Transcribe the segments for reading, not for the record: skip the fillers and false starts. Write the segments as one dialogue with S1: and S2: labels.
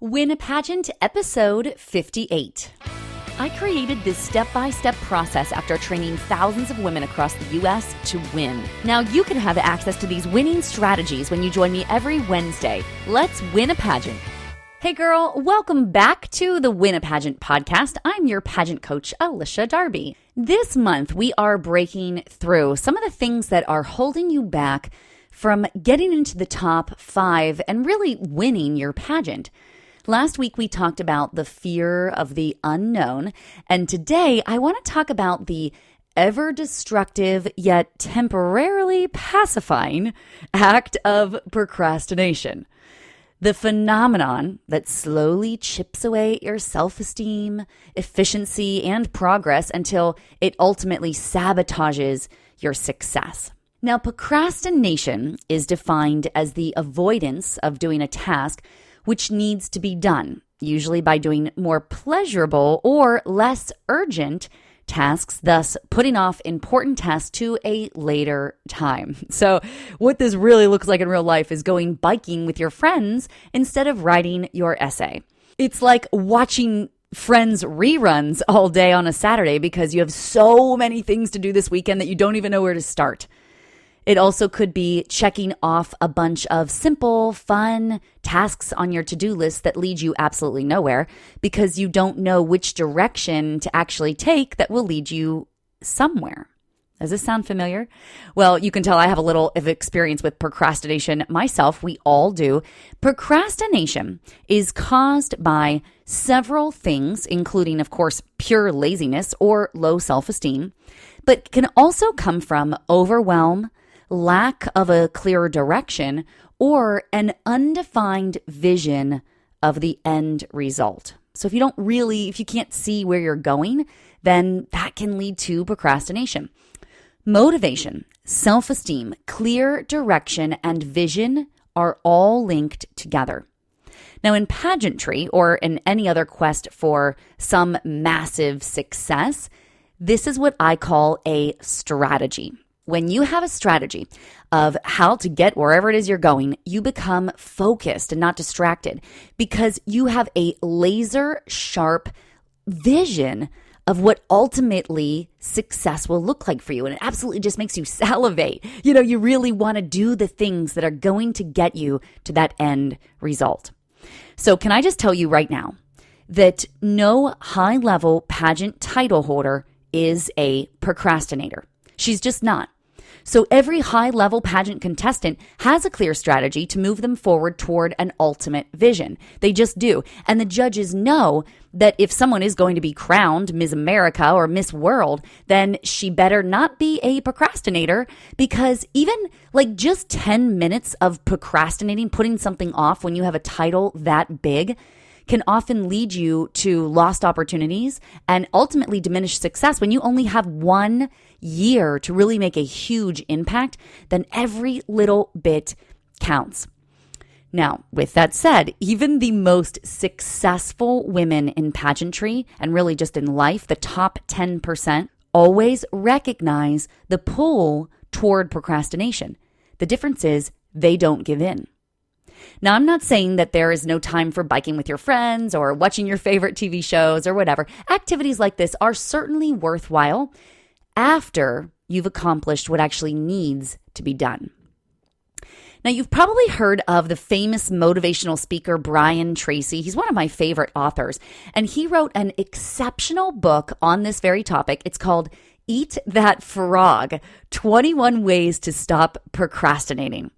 S1: Win a Pageant, episode 58. I created this step-by-step process after training thousands of women across the U.S. to win. Now you can have access to these winning strategies when you join me every Wednesday. Let's win a pageant. Hey girl, welcome back to the Win a Pageant podcast. I'm your pageant coach, Alicia Darby. This month, we are breaking through some of the things that are holding you back from getting into the top 5 and really winning your pageant. Last week, we talked about the fear of the unknown, and today I want to talk about the ever-destructive yet temporarily pacifying act of procrastination. The phenomenon that slowly chips away at your self-esteem, efficiency, and progress until it ultimately sabotages your success. Now, procrastination is defined as the avoidance of doing a task which needs to be done, usually by doing more pleasurable or less urgent tasks, thus putting off important tasks to a later time. So what this really looks like in real life is going biking with your friends instead of writing your essay. It's like watching Friends reruns all day on a Saturday because you have so many things to do this weekend that you don't even know where to start. It also could be checking off a bunch of simple, fun tasks on your to-do list that lead you absolutely nowhere because you don't know which direction to actually take that will lead you somewhere. Does this sound familiar? Well, you can tell I have a little of experience with procrastination myself. We all do. Procrastination is caused by several things, including, of course, pure laziness or low self-esteem, but can also come from overwhelm, lack of a clear direction, or an undefined vision of the end result. So if you can't see where you're going, then that can lead to procrastination. Motivation, self-esteem, clear direction, and vision are all linked together. Now, in pageantry or in any other quest for some massive success, this is what I call a strategy. When you have a strategy of how to get wherever it is you're going, you become focused and not distracted because you have a laser sharp vision of what ultimately success will look like for you. And it absolutely just makes you salivate. You really want to do the things that are going to get you to that end result. So can I just tell you right now that no high-level pageant title holder is a procrastinator. She's just not. So every high-level pageant contestant has a clear strategy to move them forward toward an ultimate vision. They just do. And the judges know that if someone is going to be crowned Miss America or Miss World, then she better not be a procrastinator because even like just 10 minutes of procrastinating, putting something off when you have a title that big, can often lead you to lost opportunities and ultimately diminished success. When you only have 1 year to really make a huge impact, then every little bit counts. Now, with that said, even the most successful women in pageantry and really just in life, the top 10%, always recognize the pull toward procrastination. The difference is they don't give in. Now, I'm not saying that there is no time for biking with your friends or watching your favorite TV shows or whatever. Activities like this are certainly worthwhile after you've accomplished what actually needs to be done. Now, you've probably heard of the famous motivational speaker, Brian Tracy. He's one of my favorite authors, and he wrote an exceptional book on this very topic. It's called Eat That Frog, 21 Ways to Stop Procrastinating.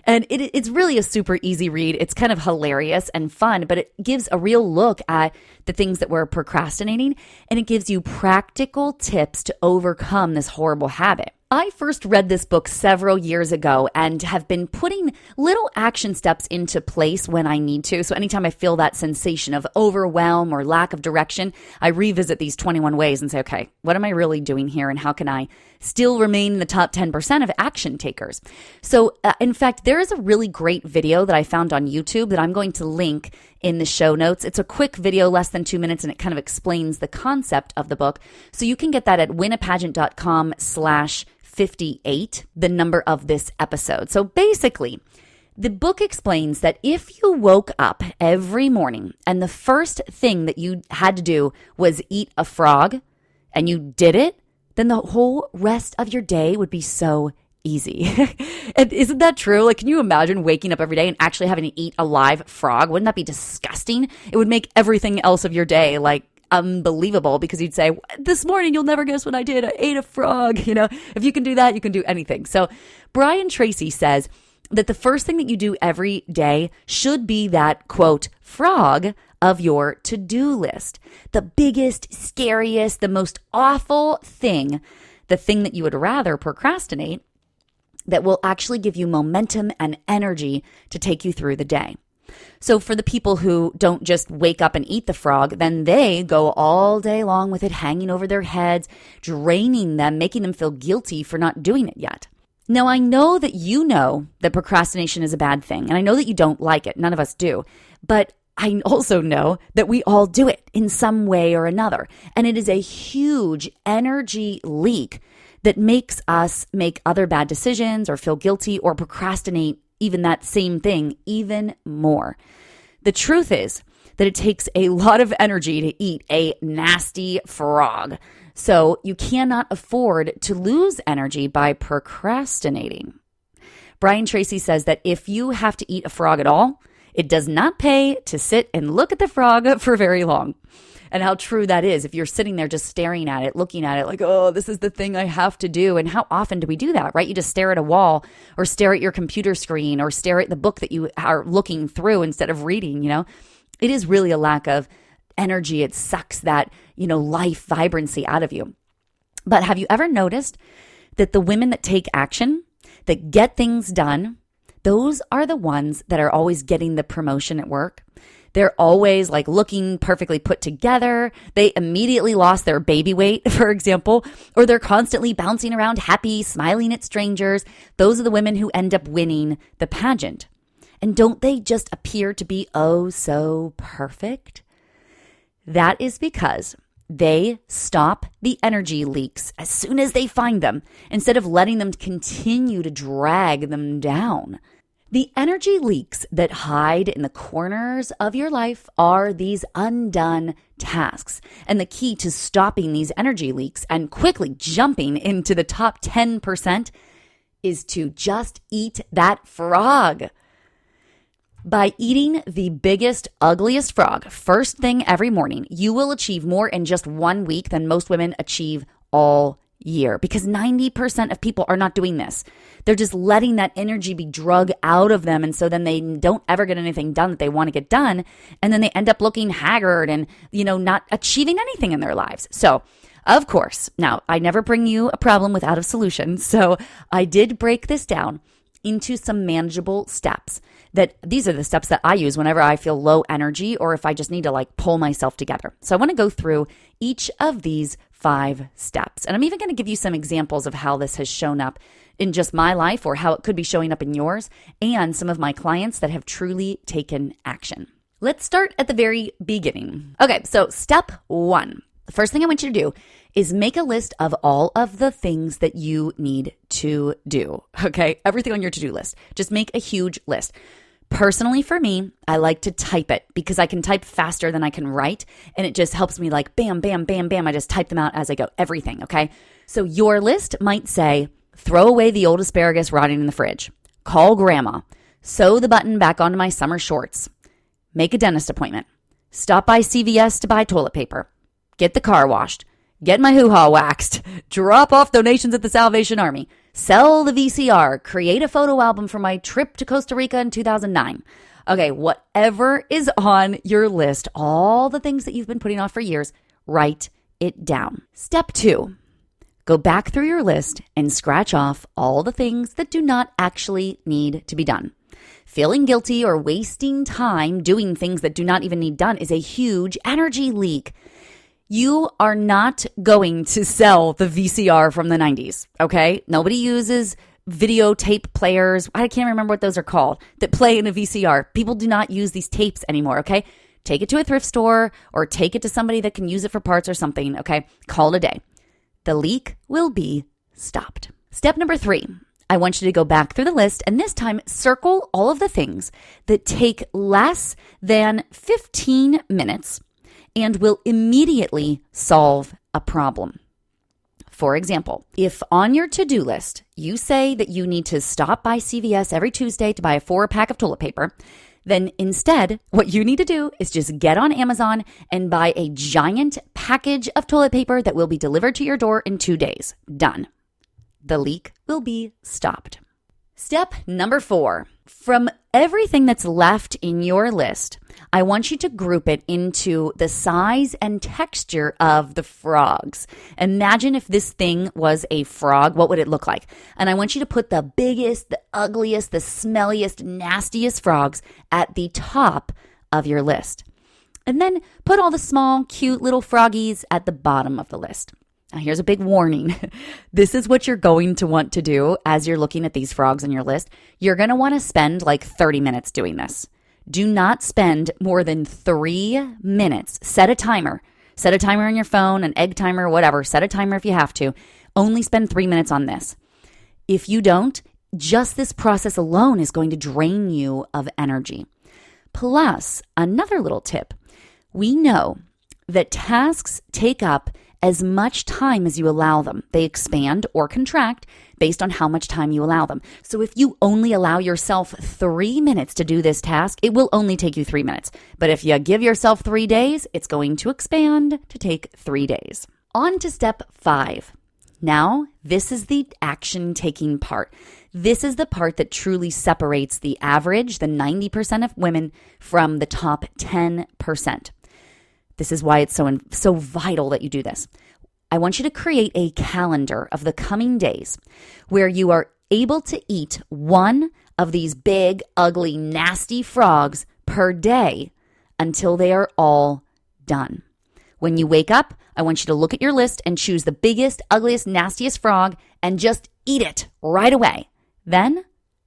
S1: And it's really a super easy read. It's kind of hilarious and fun, but it gives a real look at the things that we're procrastinating, and it gives you practical tips to overcome this horrible habit. I first read this book several years ago and have been putting little action steps into place when I need to. So anytime I feel that sensation of overwhelm or lack of direction, I revisit these 21 ways and say, okay, what am I really doing here and how can I still remain in the top 10% of action takers? So in fact, there is a really great video that I found on YouTube that I'm going to link in the show notes. It's a quick video, less than 2 minutes, and it kind of explains the concept of the book. So you can get that at winapageant.com/58, the number of this episode. So basically, The book explains that if you woke up every morning and the first thing that you had to do was eat a frog and you did it, then the whole rest of your day would be so easy. And isn't that true? Like, can you imagine waking up every day and actually having to eat a live frog? Wouldn't that be disgusting? It would make everything else of your day like unbelievable, because you'd say, this morning, you'll never guess what I did. I ate a frog. If you can do that, you can do anything. So Brian Tracy says that the first thing that you do every day should be that, quote, frog of your to-do list. The biggest, scariest, the most awful thing, the thing that you would rather procrastinate, that will actually give you momentum and energy to take you through the day. So for the people who don't just wake up and eat the frog, then they go all day long with it hanging over their heads, draining them, making them feel guilty for not doing it yet. Now, I know that procrastination is a bad thing, and I know that you don't like it. None of us do. But I also know that we all do it in some way or another. And it is a huge energy leak that makes us make other bad decisions or feel guilty or procrastinate even that same thing even more. The truth is that it takes a lot of energy to eat a nasty frog. So you cannot afford to lose energy by procrastinating. Brian Tracy says that if you have to eat a frog at all, it does not pay to sit and look at the frog for very long. And how true that is if you're sitting there just staring at it, looking at it like, oh, this is the thing I have to do. And how often do we do that, right? You just stare at a wall or stare at your computer screen or stare at the book that you are looking through instead of reading, It is really a lack of energy. It sucks that, life vibrancy out of you. But have you ever noticed that the women that take action, that get things done, those are the ones that are always getting the promotion at work? They're always like looking perfectly put together. They immediately lost their baby weight, for example, or they're constantly bouncing around happy, smiling at strangers. Those are the women who end up winning the pageant. And don't they just appear to be oh so perfect? That is because they stop the energy leaks as soon as they find them, instead of letting them continue to drag them down. The energy leaks that hide in the corners of your life are these undone tasks. And the key to stopping these energy leaks and quickly jumping into the top 10% is to just eat that frog. By eating the biggest, ugliest frog first thing every morning, you will achieve more in just 1 week than most women achieve all year, because 90% of people are not doing this. They're just letting that energy be drug out of them. And so then they don't ever get anything done that they want to get done. And then they end up looking haggard and, not achieving anything in their lives. So, of course, now I never bring you a problem without a solution. So I did break this down into some manageable steps. That these are the steps that I use whenever I feel low energy or if I just need to pull myself together. So I want to go through each of these 5 steps. And I'm even going to give you some examples of how this has shown up in just my life or how it could be showing up in yours and some of my clients that have truly taken action. Let's start at the very beginning. Okay, so step 1. The first thing I want you to do is make a list of all of the things that you need to do. Okay, everything on your to-do list. Just make a huge list. Personally, for me, I like to type it because I can type faster than I can write. And it just helps me bam, bam, bam, bam. I just type them out as I go. Everything, okay? So your list might say, throw away the old asparagus rotting in the fridge. Call grandma. Sew the button back onto my summer shorts. Make a dentist appointment. Stop by CVS to buy toilet paper. Get the car washed. Get my hoo-ha waxed. Drop off donations at the Salvation Army. Sell the VCR. Create a photo album for my trip to Costa Rica in 2009. Okay, whatever is on your list, all the things that you've been putting off for years, write it down. Step 2, go back through your list and scratch off all the things that do not actually need to be done. Feeling guilty or wasting time doing things that do not even need done is a huge energy leak. You are not going to sell the VCR from the 90s, okay? Nobody uses videotape players. I can't remember what those are called that play in a VCR. People do not use these tapes anymore, okay? Take it to a thrift store or take it to somebody that can use it for parts or something, okay? Call it a day. The leak will be stopped. Step number 3, I want you to go back through the list and this time circle all of the things that take less than 15 minutes and will immediately solve a problem. For example, if on your to-do list, you say that you need to stop by CVS every Tuesday to buy a 4-pack of toilet paper, then instead, what you need to do is just get on Amazon and buy a giant package of toilet paper that will be delivered to your door in 2 days. Done. The leak will be stopped. Step number 4. From everything that's left in your list, I want you to group it into the size and texture of the frogs. Imagine if this thing was a frog, what would it look like? And I want you to put the biggest, the ugliest, the smelliest, nastiest frogs at the top of your list. And then put all the small, cute little froggies at the bottom of the list. Now, here's a big warning. This is what you're going to want to do as you're looking at these frogs on your list. You're going to want to spend like 30 minutes doing this. Do not spend more than 3 minutes. Set a timer. Set a timer on your phone, an egg timer, whatever. Set a timer if you have to. Only spend 3 minutes on this. If you don't, just this process alone is going to drain you of energy. Plus, another little tip. We know that tasks take up as much time as you allow them. They expand or contract based on how much time you allow them. So if you only allow yourself 3 minutes to do this task, it will only take you 3 minutes. But if you give yourself 3 days, it's going to expand to take 3 days. On to step 5. Now, this is the action-taking part. This is the part that truly separates the average, the 90% of women, from the top 10%. This is why it's so vital that you do this. I want you to create a calendar of the coming days where you are able to eat one of these big, ugly, nasty frogs per day until they are all done. When you wake up, I want you to look at your list and choose the biggest, ugliest, nastiest frog and just eat it right away. Then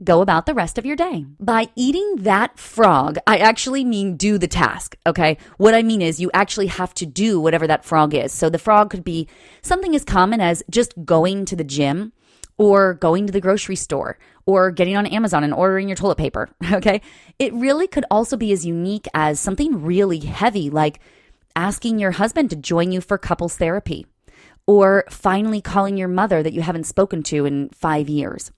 S1: go about the rest of your day. By eating that frog, I actually mean do the task, okay? What I mean is you actually have to do whatever that frog is. So the frog could be something as common as just going to the gym or going to the grocery store or getting on Amazon and ordering your toilet paper, okay? It really could also be as unique as something really heavy like asking your husband to join you for couples therapy or finally calling your mother that you haven't spoken to in 5 years.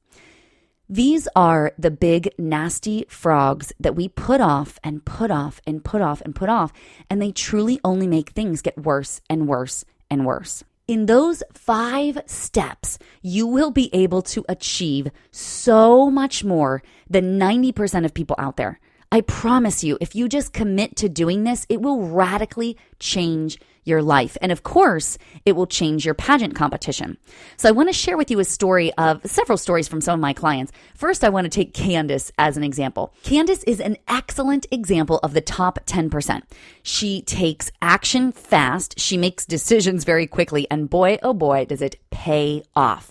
S1: These are the big, nasty frogs that we put off and put off and put off and put off, and they truly only make things get worse and worse and worse. In those 5 steps, you will be able to achieve so much more than 90% of people out there. I promise you, if you just commit to doing this, it will radically change your life. And of course, it will change your pageant competition. So I want to share with you several stories from some of my clients. First, I want to take Candace as an example. Candace is an excellent example of the top 10%. She takes action fast. She makes decisions very quickly. And boy, oh boy, does it pay off.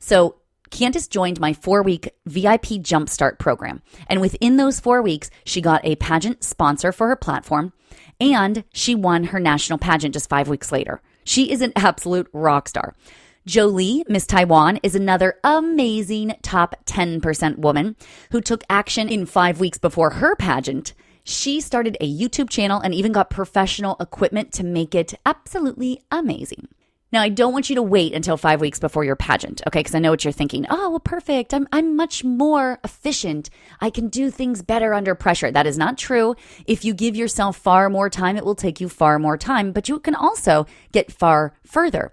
S1: So Candace joined my 4-week VIP Jumpstart program. And within those 4 weeks, she got a pageant sponsor for her platform, and she won her national pageant just 5 weeks later. She is an absolute rock star. Jolie, Miss Taiwan, is another amazing top 10% woman who took action in 5 weeks before her pageant. She started a YouTube channel and even got professional equipment to make it absolutely amazing. Now, I don't want you to wait until 5 weeks before your pageant, okay? Because I know what you're thinking. Oh, well, perfect. I'm much more efficient. I can do things better under pressure. That is not true. If you give yourself far more time, it will take you far more time, but you can also get far further.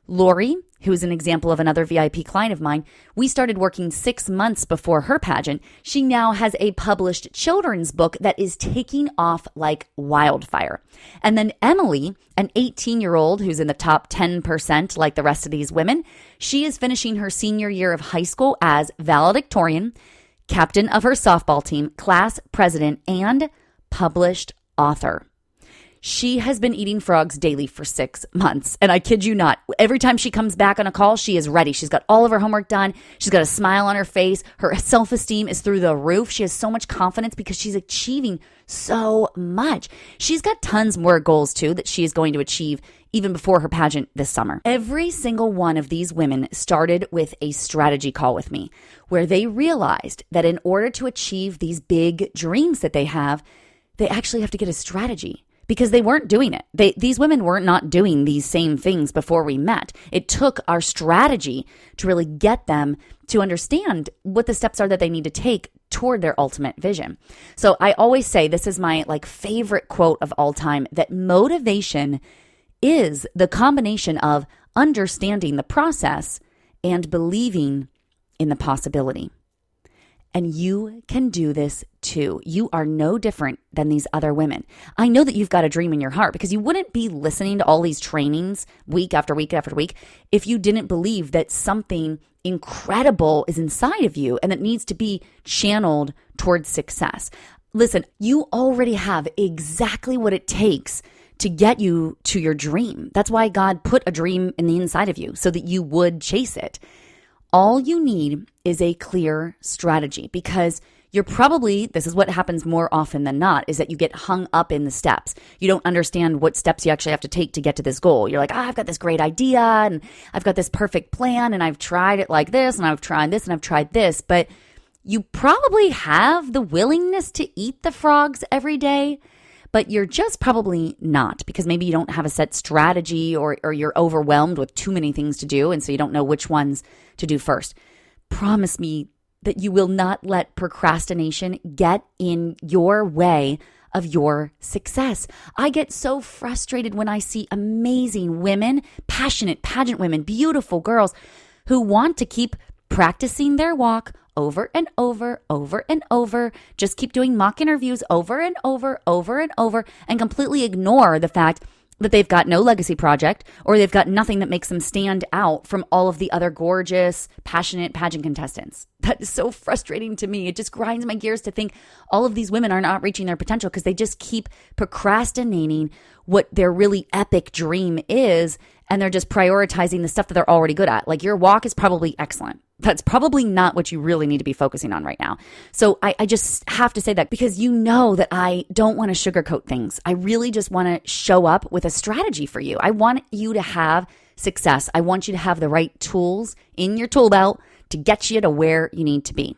S1: Lori, who is an example of another VIP client of mine, we started working 6 months before her pageant. She now has a published children's book that is taking off like wildfire. And then Emily, an 18-year-old who's in the top 10% like the rest of these women, she is finishing her senior year of high school as valedictorian, captain of her softball team, class president, and published author. She has been eating frogs daily for 6 months. And I kid you not, every time she comes back on a call, she is ready. She's got all of her homework done. She's got a smile on her face. Her self-esteem is through the roof. She has so much confidence because she's achieving so much. She's got tons more goals too that she is going to achieve even before her pageant this summer. Every single one of these women started with a strategy call with me where they realized that in order to achieve these big dreams that they have, they actually have to get a strategy. Because they weren't doing it. These women were not doing these same things before we met. It took our strategy to really get them to understand what the steps are that they need to take toward their ultimate vision. So I always say, this is my favorite quote of all time, that motivation is the combination of understanding the process and believing in the possibility. And you can do this too. You are no different than these other women. I know that you've got a dream in your heart because you wouldn't be listening to all these trainings week after week after week if you didn't believe that something incredible is inside of you and that needs to be channeled towards success. Listen, you already have exactly what it takes to get you to your dream. That's why God put a dream in the inside of you so that you would chase it. All you need is a clear strategy because this is what happens more often than not, is that you get hung up in the steps. You don't understand what steps you actually have to take to get to this goal. You're like, I've got this great idea and I've got this perfect plan and I've tried it like this and I've tried this and I've tried this, but you probably have the willingness to eat the frogs every day, but you're just probably not because maybe you don't have a set strategy or you're overwhelmed with too many things to do and so you don't know which ones to do first. Promise me that you will not let procrastination get in your way of your success. I get so frustrated when I see amazing women, passionate pageant women, beautiful girls who want to keep practicing their walk over and over and over, just keep doing mock interviews over and over and completely ignore the fact that they've got no legacy project or they've got nothing that makes them stand out from all of the other gorgeous, passionate pageant contestants. That is so frustrating to me. It just grinds my gears to think all of these women are not reaching their potential because they just keep procrastinating what their really epic dream is, and they're just prioritizing the stuff that they're already good at. Like, your walk is probably excellent. That's probably not what you really need to be focusing on right now. So I just have to say that because you know that I don't want to sugarcoat things. I really just want to show up with a strategy for you. I want you to have success. I want you to have the right tools in your tool belt to get you to where you need to be.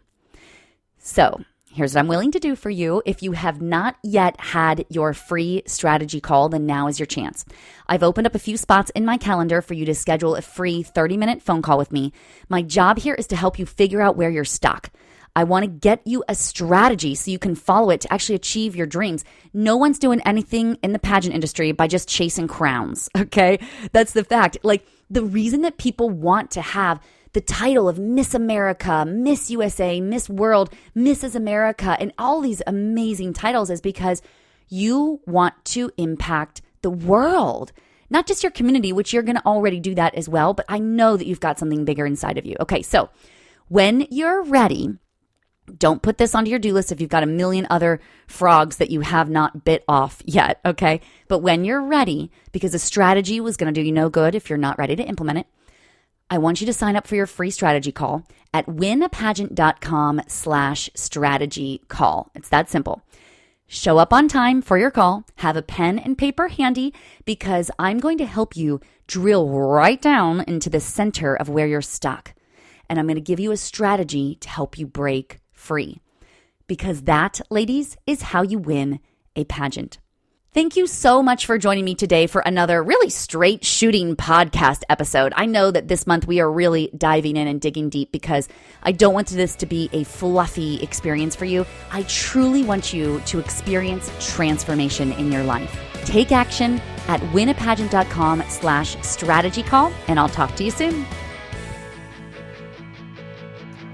S1: So here's what I'm willing to do for you. If you have not yet had your free strategy call, then now is your chance. I've opened up a few spots in my calendar for you to schedule a free 30-minute phone call with me. My job here is to help you figure out where you're stuck. I want to get you a strategy so you can follow it to actually achieve your dreams. No one's doing anything in the pageant industry by just chasing crowns, okay? That's the fact. Like, the reason that people want to have the title of Miss America, Miss USA, Miss World, Mrs. America, and all these amazing titles is because you want to impact the world, not just your community, which you're going to already do that as well, but I know that you've got something bigger inside of you. Okay, so when you're ready, don't put this onto your do list if you've got a million other frogs that you have not bit off yet, okay? But when you're ready, because a strategy was going to do you no good if you're not ready to implement it, I want you to sign up for your free strategy call at winapageant.com/strategy call. It's that simple. Show up on time for your call. Have a pen and paper handy because I'm going to help you drill right down into the center of where you're stuck. And I'm going to give you a strategy to help you break free. Because that, ladies, is how you win a pageant. Thank you so much for joining me today for another really straight shooting podcast episode. I know that this month we are really diving in and digging deep because I don't want this to be a fluffy experience for you. I truly want you to experience transformation in your life. Take action at winapageant.com/strategy call, and I'll talk to you soon.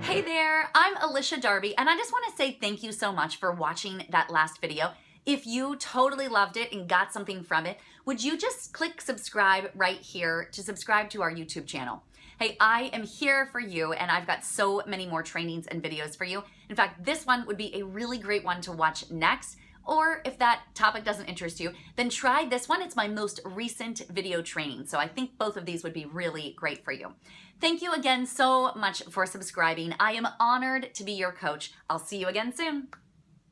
S1: Hey there, I'm Alicia Darby, and I just want to say thank you so much for watching that last video. If you totally loved it and got something from it, would you just click subscribe right here to subscribe to our YouTube channel? Hey, I am here for you, and I've got so many more trainings and videos for you. In fact, this one would be a really great one to watch next, Or if that topic doesn't interest you, then try this one. It's my most recent video training. So I think both of these would be really great for you. Thank you again so much for subscribing. I am honored to be your coach. I'll see you again soon.